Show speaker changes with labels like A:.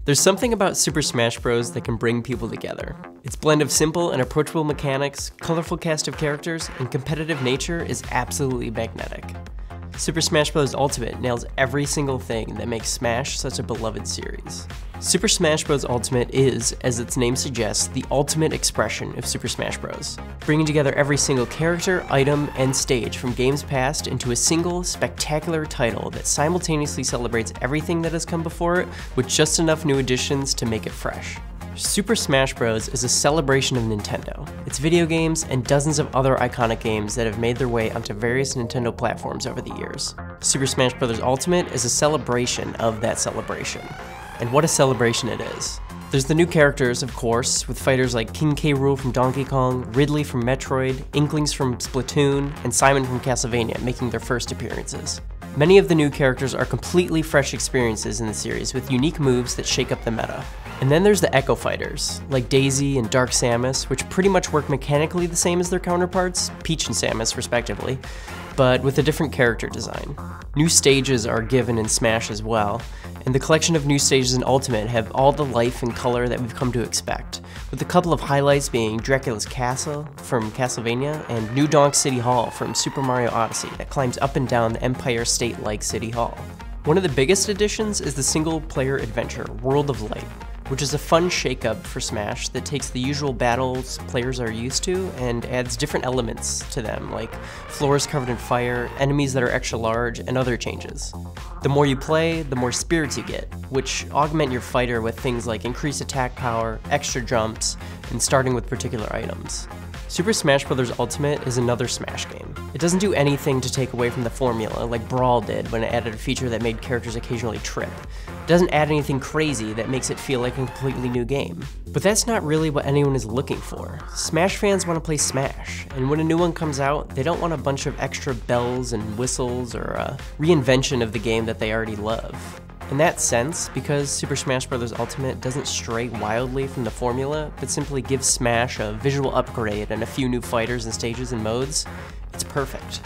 A: There's something about Super Smash Bros. That can bring people together. Its blend of simple and approachable mechanics, colorful cast of characters, and competitive nature is absolutely magnetic. Super Smash Bros. Ultimate nails every single thing that makes Smash such a beloved series. Super Smash Bros. Ultimate is, as its name suggests, the ultimate expression of Super Smash Bros., bringing together every single character, item, and stage from games past into a single, spectacular title that simultaneously celebrates everything that has come before it with just enough new additions to make it fresh. Super Smash Bros. Is a celebration of Nintendo, its video games, and dozens of other iconic games that have made their way onto various Nintendo platforms over the years. Super Smash Bros. Ultimate is a celebration of that celebration. And what a celebration it is. There's the new characters, of course, with fighters like King K. Rool from Donkey Kong, Ridley from Metroid, Inklings from Splatoon, and Simon from Castlevania making their first appearances. Many of the new characters are completely fresh experiences in the series with unique moves that shake up the meta. And then there's the Echo Fighters, like Daisy and Dark Samus, which pretty much work mechanically the same as their counterparts, Peach and Samus respectively, but with a different character design. New stages are given in Smash as well, and the collection of new stages in Ultimate have all the life and color that we've come to expect, with a couple of highlights being Dracula's Castle from Castlevania and New Donk City Hall from Super Mario Odyssey that climbs up and down the Empire State-like City Hall. One of the biggest additions is the single-player adventure, World of Light, which is a fun shake-up for Smash that takes the usual battles players are used to and adds different elements to them, like floors covered in fire, enemies that are extra large, and other changes. The more you play, the more spirits you get, which augment your fighter with things like increased attack power, extra jumps, and starting with particular items. Super Smash Bros. Ultimate is another Smash game. It doesn't do anything to take away from the formula like Brawl did when it added a feature that made characters occasionally trip. It doesn't add anything crazy that makes it feel like a completely new game. But that's not really what anyone is looking for. Smash fans want to play Smash, and when a new one comes out, they don't want a bunch of extra bells and whistles or a reinvention of the game that they already love. In that sense, because Super Smash Bros. Ultimate doesn't stray wildly from the formula, but simply gives Smash a visual upgrade and a few new fighters and stages and modes, it's perfect.